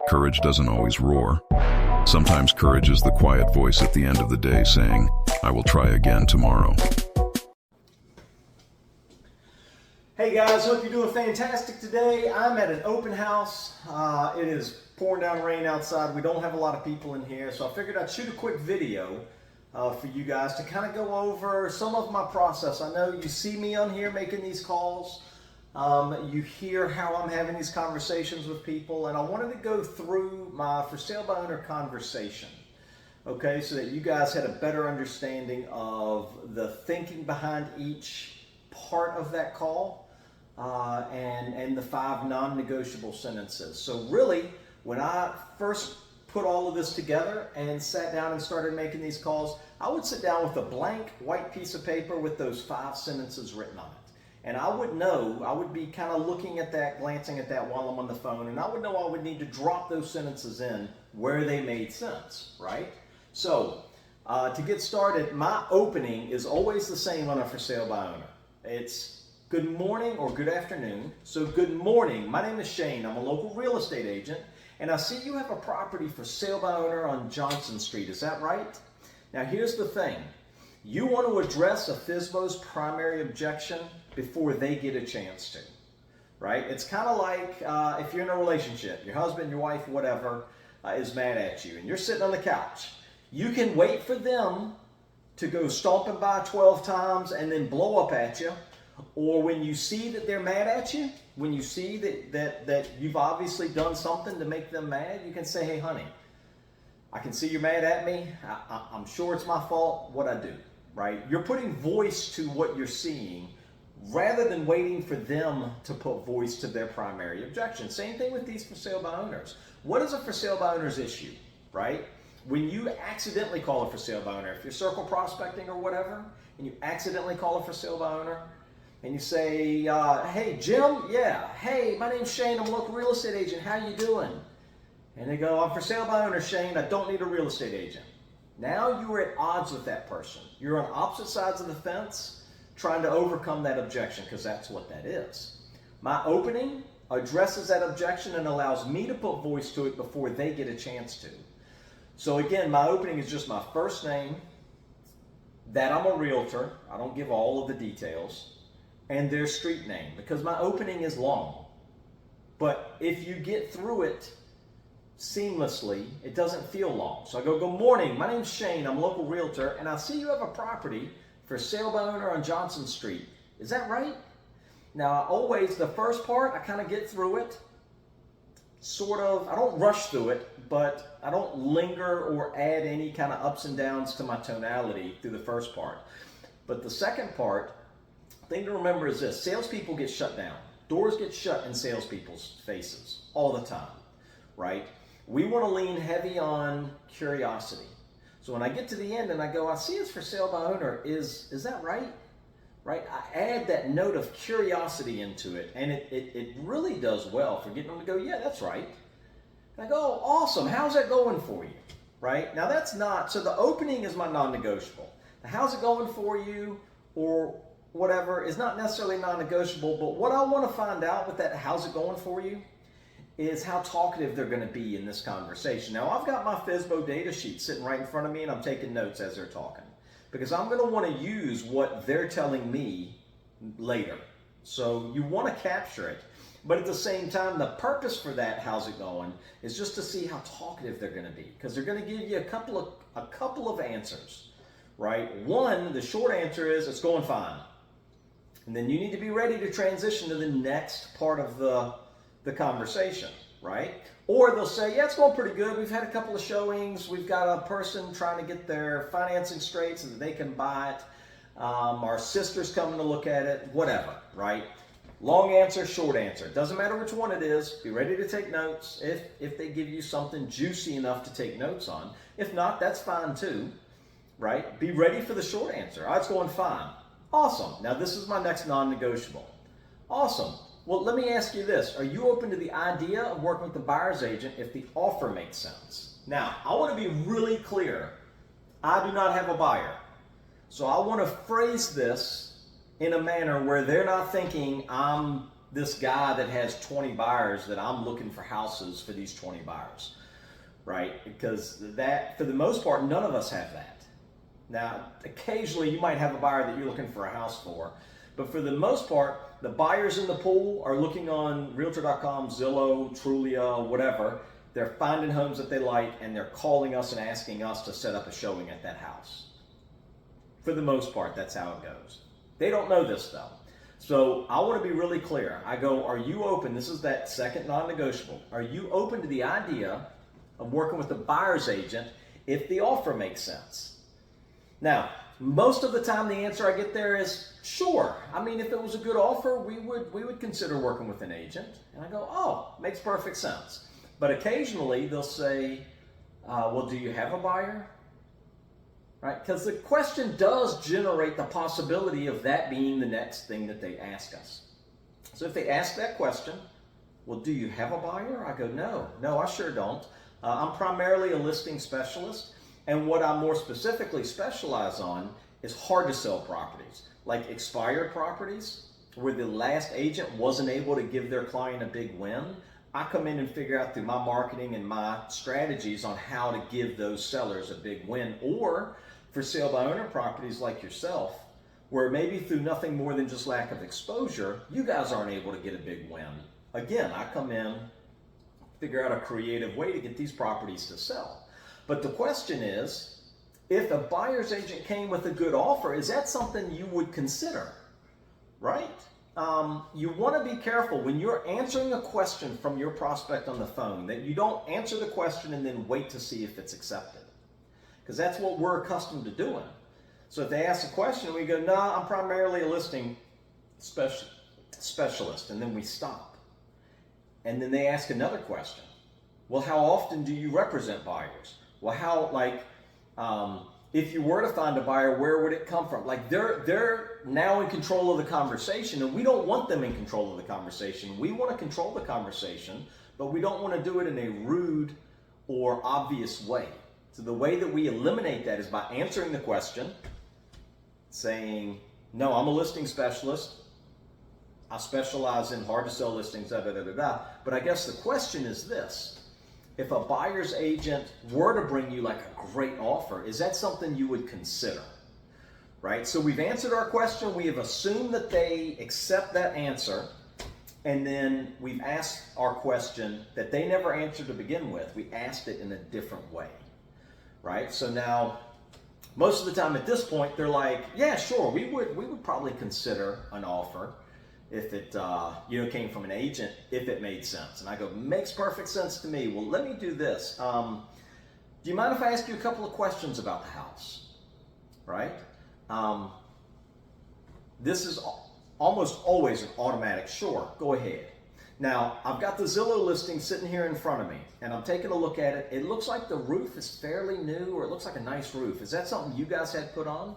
Courage doesn't always roar. Sometimes courage is the quiet voice at the end of the day saying, I will try again tomorrow. Hey guys, hope you're doing fantastic today. I'm at an open house. It is pouring down rain outside. We don't have a lot of people in here, so I figured I'd shoot a quick video for you guys to kind of go over some of my process. I know you see me on here making these calls. You hear how I'm having these conversations with people, and I wanted to go through my for sale by owner conversation, okay, so that you guys had a better understanding of the thinking behind each part of that call. And the 5 non-negotiable sentences. So really, when I first put all of this together and sat down and started making these calls, I would sit down with a blank white piece of paper with those 5 sentences written on it. And I would know, I would be kind of looking at that, glancing at that while I'm on the phone, and I would know I would need to drop those sentences in where they made sense, right? So, to get started, my opening is always the same on a for sale by owner. It's good morning or good afternoon. So good morning, my name is Shane. I'm a local real estate agent, and I see you have a property for sale by owner on Johnson Street. Is that right? Now here's the thing. You want to address a FSBO's primary objection before they get a chance to, right? It's kind of like if you're in a relationship, your husband, your wife, whatever, is mad at you, and you're sitting on the couch. You can wait for them to go stomping by 12 times and then blow up at you. Or when you see that they're mad at you, when you see that you've obviously done something to make them mad, you can say, hey honey, I can see you're mad at me. I'm sure it's my fault, what I do, right? You're putting voice to what you're seeing rather than waiting for them to put voice to their primary objection. Same thing with these for sale by owners. What is a for sale by owner's issue, right? When you accidentally call a for sale by owner, if you're circle prospecting or whatever, and you accidentally call a for sale by owner, and you say, hey, Jim, yeah, hey, my name's Shane, I'm a local real estate agent, how you doing? And they go, I'm for sale by owner, Shane, I don't need a real estate agent. Now you are at odds with that person. You're on opposite sides of the fence trying to overcome that objection, because that's what that is. My opening addresses that objection and allows me to put voice to it before they get a chance to. So again, my opening is just my first name, that I'm a realtor, I don't give all of the details, and their street name, because my opening is long. But if you get through it seamlessly, it doesn't feel long. So I go, good morning, my name's Shane, I'm a local realtor, and I see you have a property for sale by owner on Johnson Street. Is that right? Now, the first part, I kind of get through it, sort of, I don't rush through it, but I don't linger or add any kind of ups and downs to my tonality through the first part. But the second part, thing to remember is this: salespeople get shut down. Doors get shut in salespeople's faces all the time, right? We want to lean heavy on curiosity. So when I get to the end and I go, I see it's for sale by owner, is that right? Right? I add that note of curiosity into it, and it really does well for getting them to go, yeah, that's right. And I go, oh, awesome, how's that going for you? Right? Now that's not, so the opening is my non-negotiable. How's it going for you, or whatever, is not necessarily non-negotiable, but what I want to find out with that how's it going for you is how talkative they're going to be in this conversation. Now I've got my FSBO data sheet sitting right in front of me, and I'm taking notes as they're talking, because I'm going to want to use what they're telling me later. So you want to capture it, but at the same time, the purpose for that how's it going is just to see how talkative they're going to be, because they're going to give you a couple of answers, right? One, the short answer is it's going fine. And then you need to be ready to transition to the next part of the conversation, right? Or they'll say, yeah, it's going pretty good. We've had a couple of showings. We've got a person trying to get their financing straight so that they can buy it. Our sister's coming to look at it, whatever, right? Long answer, short answer. Doesn't matter which one it is. Be ready to take notes if they give you something juicy enough to take notes on. If not, that's fine too, right? Be ready for the short answer. Oh, it's going fine. Awesome. Now this is my next non-negotiable. Awesome. Well, let me ask you this. Are you open to the idea of working with the buyer's agent if the offer makes sense? Now, I want to be really clear. I do not have a buyer. So I want to phrase this in a manner where they're not thinking I'm this guy that has 20 buyers that I'm looking for houses for these 20 buyers, right? Because that, for the most part, none of us have that. Now, occasionally you might have a buyer that you're looking for a house for, but for the most part, the buyers in the pool are looking on Realtor.com, Zillow, Trulia, whatever. They're finding homes that they like, and they're calling us and asking us to set up a showing at that house. For the most part, that's how it goes. They don't know this though. So I want to be really clear. I go, are you open? This is that second non-negotiable. Are you open to the idea of working with a buyer's agent if the offer makes sense? Now, most of the time the answer I get there is sure. I mean, if it was a good offer, we would consider working with an agent. And I go, oh, makes perfect sense. But occasionally they'll say, well, do you have a buyer? Right? Because the question does generate the possibility of that being the next thing that they ask us. So if they ask that question, well, do you have a buyer? I go, no, I sure don't. I'm primarily a listing specialist. And what I more specifically specialize on is hard to sell properties, like expired properties where the last agent wasn't able to give their client a big win. I come in and figure out through my marketing and my strategies on how to give those sellers a big win, or for sale by owner properties like yourself, where maybe through nothing more than just lack of exposure, you guys aren't able to get a big win. Again, I come in, figure out a creative way to get these properties to sell. But the question is, if a buyer's agent came with a good offer, is that something you would consider, right? You want to be careful when you're answering a question from your prospect on the phone that you don't answer the question and then wait to see if it's accepted. Because that's what we're accustomed to doing. So if they ask a question, we go, no, I'm primarily a listing specialist, and then we stop. And then they ask another question. Well, how often do you represent buyers? Well, if you were to find a buyer, where would it come from? Like they're now in control of the conversation, and we don't want them in control of the conversation. We want to control the conversation, but we don't want to do it in a rude or obvious way. So the way that we eliminate that is by answering the question, saying, no, I'm a listing specialist. I specialize in hard to sell listings, But I guess the question is this. If a buyer's agent were to bring you like a great offer, is that something you would consider? Right? So we've answered our question. We have assumed that they accept that answer. And then we've asked our question that they never answered to begin with. We asked it in a different way. Right? So now, most of the time at this point, they're like, yeah, sure, we would probably consider an offer if it came from an agent, if it made sense. And I go, makes perfect sense to me. Well, let me do this. Do you mind if I ask you a couple of questions about the house? Right? This is almost always an automatic, sure, go ahead. Now, I've got the Zillow listing sitting here in front of me, and I'm taking a look at it. It looks like the roof is fairly new, or it looks like a nice roof. Is that something you guys had put on,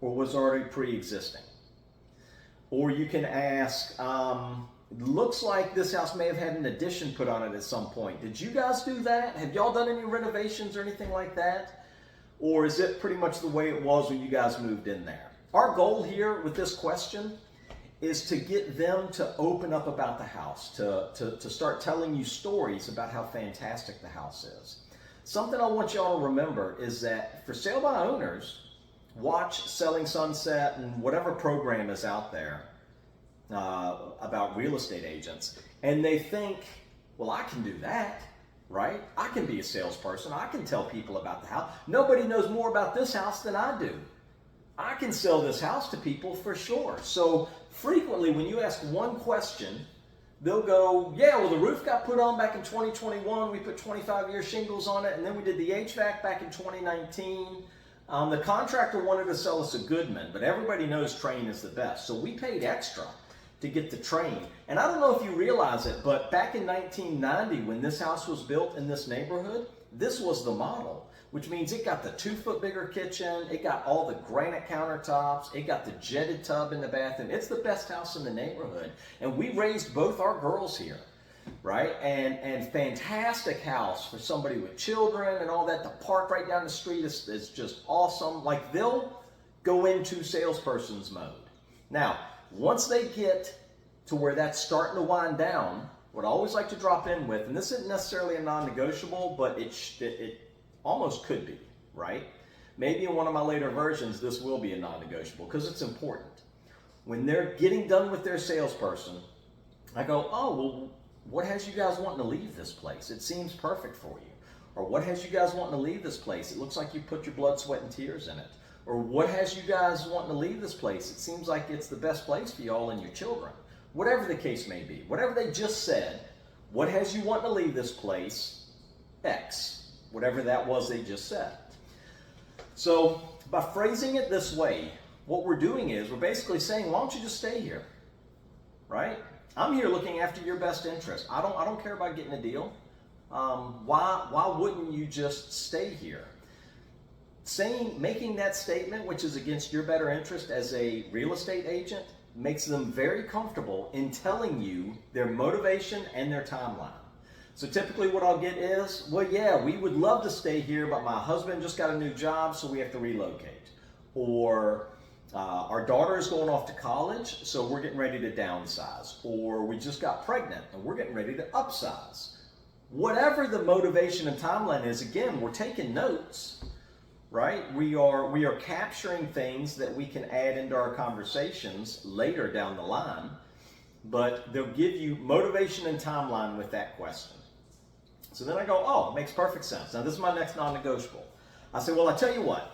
or was already pre-existing? Or you can ask, looks like this house may have had an addition put on it at some point. Did you guys do that? Have y'all done any renovations or anything like that? Or is it pretty much the way it was when you guys moved in there? Our goal here with this question is to get them to open up about the house, to start telling you stories about how fantastic the house is. Something I want y'all to remember is that for sale by owners, watch Selling Sunset and whatever program is out there about real estate agents, and they think, well, I can do that, right? I can be a salesperson. I can tell people about the house. Nobody knows more about this house than I do. I can sell this house to people for sure. So frequently when you ask one question, they'll go, yeah, well, the roof got put on back in 2021. We put 25-year shingles on it, and then we did the HVAC back in 2019. The contractor wanted to sell us a Goodman, but everybody knows Train is the best. So we paid extra to get the Train. And I don't know if you realize it, but back in 1990, when this house was built in this neighborhood, this was the model, which means it got the 2-foot bigger kitchen, it got all the granite countertops, it got the jetted tub in the bathroom. It's the best house in the neighborhood. And we raised both our girls here. Right? And fantastic house for somebody with children and all that. The park right down the street is just awesome. Like, they'll go into salesperson's mode. Now, once they get to where that's starting to wind down, what I always like to drop in with, and this isn't necessarily a non-negotiable, but it almost could be, right? Maybe in one of my later versions, this will be a non-negotiable because it's important. When they're getting done with their salesperson, I go, oh, well, what has you guys wanting to leave this place? It seems perfect for you. Or what has you guys wanting to leave this place? It looks like you put your blood, sweat, and tears in it. Or what has you guys wanting to leave this place? It seems like it's the best place for y'all and your children. Whatever the case may be, whatever they just said, what has you wanting to leave this place? X, whatever that was they just said. So by phrasing it this way, what we're doing is we're basically saying, why don't you just stay here, right? I'm here looking after your best interest. I don't care about getting a deal. Why wouldn't you just stay here? Making that statement, which is against your better interest as a real estate agent, makes them very comfortable in telling you their motivation and their timeline. So typically what I'll get is, well, yeah, we would love to stay here, but my husband just got a new job, so we have to relocate. Or our daughter is going off to college, so we're getting ready to downsize. Or we just got pregnant and we're getting ready to upsize. Whatever the motivation and timeline is, again, we're taking notes, right? We are capturing things that we can add into our conversations later down the line, but they'll give you motivation and timeline with that question. So then I go, oh, it makes perfect sense. Now this is my next non-negotiable. I say, well, I tell you what,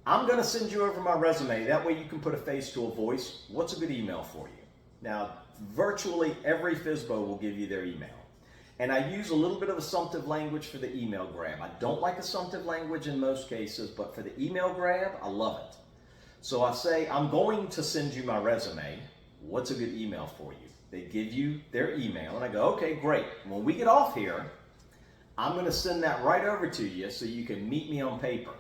I'm going to send you over my resume. That way you can put a face to a voice. What's a good email for you? Now, virtually every FSBO will give you their email. And I use a little bit of assumptive language for the email grab. I don't like assumptive language in most cases, but for the email grab, I love it. So I say, I'm going to send you my resume. What's a good email for you? They give you their email, and I go, okay, great. When we get off here, I'm going to send that right over to you so you can meet me on paper,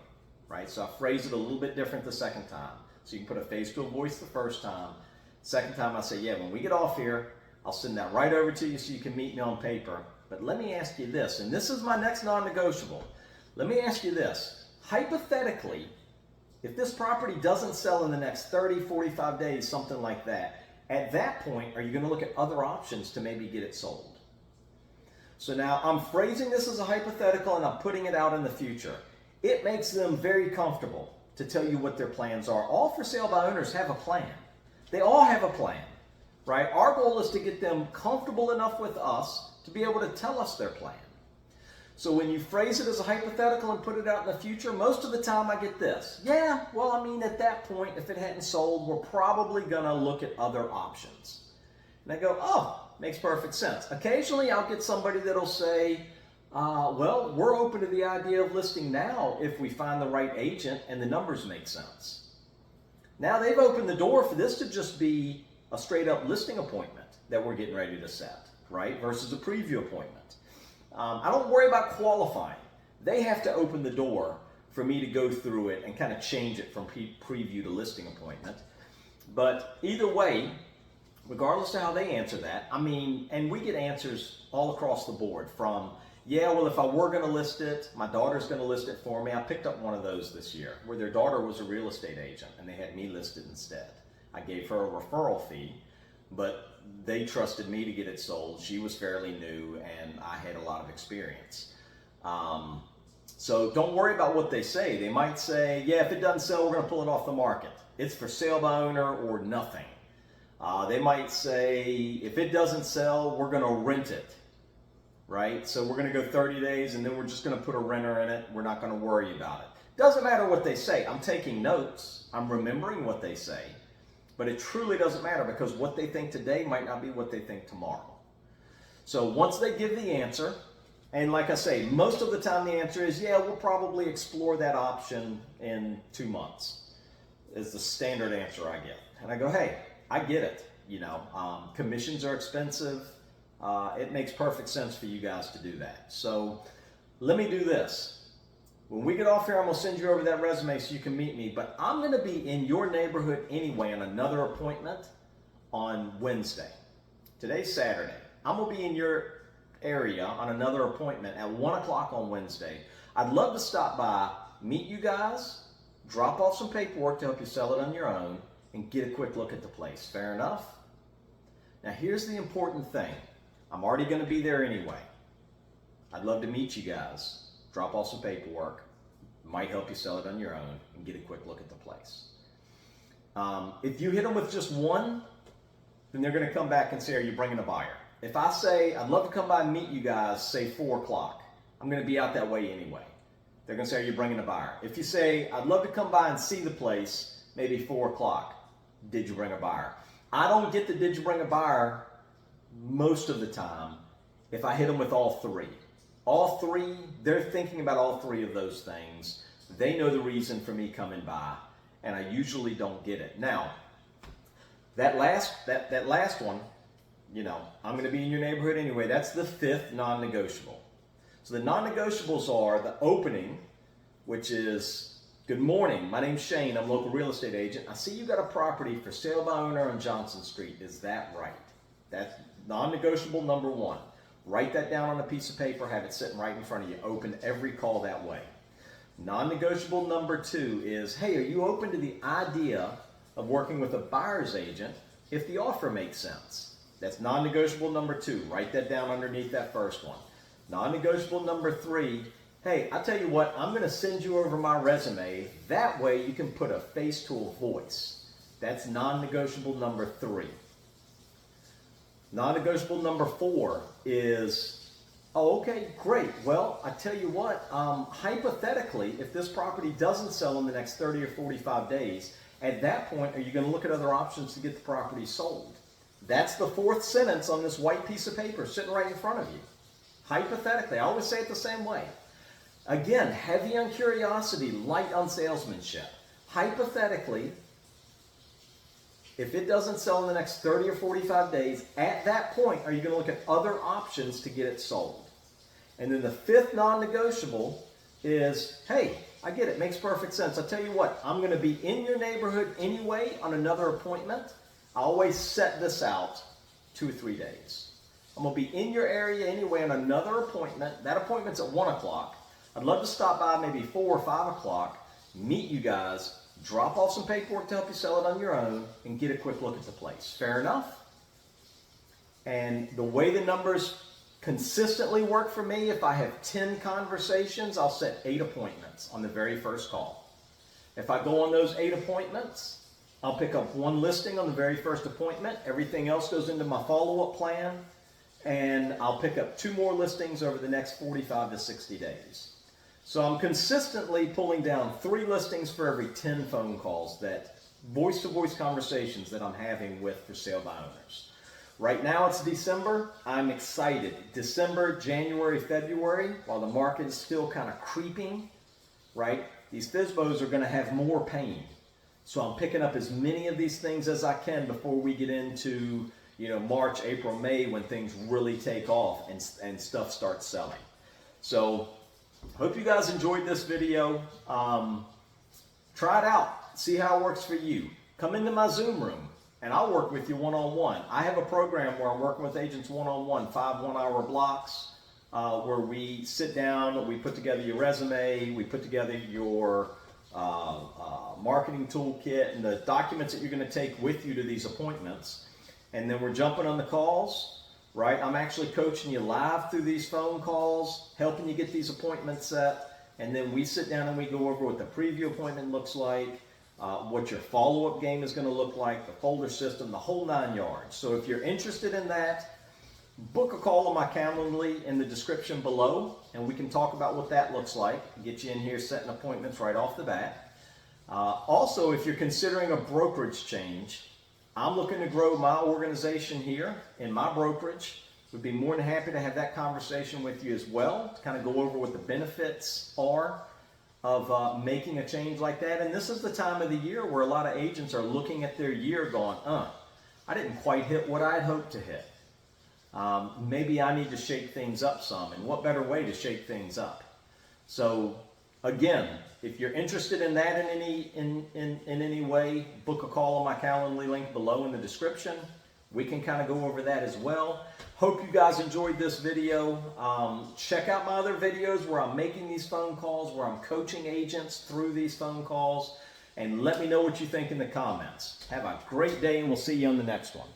right? So I phrase it a little bit different the second time. So you can put a face to a voice the first time. Second time I say, yeah, when we get off here, I'll send that right over to you so you can meet me on paper. But let me ask you this, and this is my next non-negotiable. Let me ask you this. Hypothetically, if this property doesn't sell in the next 30, 45 days, something like that, at that point, are you going to look at other options to maybe get it sold? So now I'm phrasing this as a hypothetical and I'm putting it out in the future. It makes them very comfortable to tell you what their plans are. All for sale by owners have a plan. They all have a plan, right? Our goal is to get them comfortable enough with us to be able to tell us their plan. So when you phrase it as a hypothetical and put it out in the future, most of the time I get this. Yeah, well, I mean, at that point, if it hadn't sold, we're probably going to look at other options. And I go, oh, makes perfect sense. Occasionally I'll get somebody that'll say, well, we're open to the idea of listing now if we find the right agent and the numbers make sense. Now they've opened the door for this to just be a straight up listing appointment that we're getting ready to set, right? Versus a preview appointment. I don't worry about qualifying. They have to open the door for me to go through it and kind of change it from preview to listing appointment. But either way, regardless of how they answer that, I mean, and we get answers all across the board from, yeah, well, if I were going to list it, my daughter's going to list it for me. I picked up one of those this year where their daughter was a real estate agent and they had me listed instead. I gave her a referral fee, but they trusted me to get it sold. She was fairly new and I had a lot of experience. So don't worry about what they say. They might say, yeah, if it doesn't sell, we're going to pull it off the market. It's for sale by owner or nothing. They might say, if it doesn't sell, we're going to rent it, right? So we're going to go 30 days and then we're just going to put a renter in it. We're not going to worry about it. Doesn't matter what they say. I'm taking notes. I'm remembering what they say. But it truly doesn't matter because what they think today might not be what they think tomorrow. So once they give the answer, and like I say, most of the time the answer is, yeah, we'll probably explore that option in 2 months, is the standard answer I get. And I go, hey, I get it. You know, commissions are expensive. It makes perfect sense for you guys to do that. So let me do this. When we get off here, I'm going to send you over that resume so you can meet me. But I'm going to be in your neighborhood anyway on another appointment on Wednesday. Today's Saturday. I'm going to be in your area on another appointment at 1 o'clock on Wednesday. I'd love to stop by, meet you guys, drop off some paperwork to help you sell it on your own, and get a quick look at the place. Fair enough? Now here's the important thing. I'm already going to be there anyway. I'd love to meet you guys, drop off some paperwork, might help you sell it on your own, and get a quick look at the place. If you hit them with just one, then they're going to come back and say, are you bringing a buyer? If I say, I'd love to come by and meet you guys, say 4 o'clock, I'm going to be out that way anyway. They're going to say, are you bringing a buyer? If you say, I'd love to come by and see the place, maybe 4 o'clock, did you bring a buyer? I don't get the did you bring a buyer most of the time if I hit them with all three. All three, they're thinking about all three of those things. They know the reason for me coming by, and I usually don't get it. Now, that last one, you know, I'm going to be in your neighborhood anyway. That's the 5th non-negotiable. So the non-negotiables are the opening, which is, good morning, my name's Shane, I'm a local real estate agent. I see you got a property for sale by owner on Johnson Street. Is that right? That's non-negotiable number 1. Write that down on a piece of paper, have it sitting right in front of you. Open every call that way. Non-negotiable number 2 is, hey, are you open to the idea of working with a buyer's agent if the offer makes sense? That's non-negotiable number 2. Write that down underneath that first one. Non-negotiable number 3, hey, I tell you what, I'm going to send you over my resume. That way you can put a face to a voice. That's non-negotiable number 3. Non-negotiable number 4 is, oh, okay, great. Well, I tell you what, hypothetically, if this property doesn't sell in the next 30 or 45 days, at that point, are you going to look at other options to get the property sold? That's the 4th sentence on this white piece of paper sitting right in front of you. Hypothetically, I always say it the same way. Again, heavy on curiosity, light on salesmanship. Hypothetically, if it doesn't sell in the next 30 or 45 days, at that point, are you going to look at other options to get it sold? And then the 5th non-negotiable is, hey, I get it, makes perfect sense. I tell you what, I'm going to be in your neighborhood anyway on another appointment. I always set this out 2 or 3 days. I'm going to be in your area anyway on another appointment. That appointment's at 1 o'clock. I'd love to stop by maybe 4 or 5 o'clock, meet you guys, drop off some paperwork to help you sell it on your own, and get a quick look at the place. Fair enough? And the way the numbers consistently work for me, if I have 10 conversations, I'll set 8 appointments on the very first call. If I go on those 8 appointments, I'll pick up 1 listing on the very first appointment. Everything else goes into my follow-up plan, and I'll pick up 2 more listings over the next 45 to 60 days. So I'm consistently pulling down 3 listings for every 10 phone calls, that voice-to-voice conversations that I'm having with for sale by owners. Right now it's December. I'm excited. December, January, February, while the market is still kind of creeping, right? These FSBOs are going to have more pain. So I'm picking up as many of these things as I can before we get into, you know, March, April, May, when things really take off and stuff starts selling. So hope you guys enjoyed this video. Try it out. See how it works for you. Come into my Zoom room and I'll work with you one-on-one. I have a program where I'm working with agents one-on-one, 5 1-hour blocks, where we sit down, we put together your resume, we put together your marketing toolkit and the documents that you're going to take with you to these appointments. And then we're jumping on the calls, right? I'm actually coaching you live through these phone calls, helping you get these appointments set. And then we sit down and we go over what the preview appointment looks like, what your follow-up game is going to look like, the folder system, the whole 9 yards. So if you're interested in that, book a call on my Calendly in the description below, and we can talk about what that looks like, get you in here setting appointments right off the bat. Also, if you're considering a brokerage change, I'm looking to grow my organization here in my brokerage. We'd be more than happy to have that conversation with you as well, to kind of go over what the benefits are of making a change like that. And this is the time of the year where a lot of agents are looking at their year going, I didn't quite hit what I'd hoped to hit. Maybe I need to shake things up some, and what better way to shake things up? So again, if you're interested in that in any way, book a call on my Calendly link below in the description. We can kind of go over that as well. Hope you guys enjoyed this video. Check out my other videos where I'm making these phone calls, where I'm coaching agents through these phone calls, and let me know what you think in the comments. Have a great day, and we'll see you on the next one.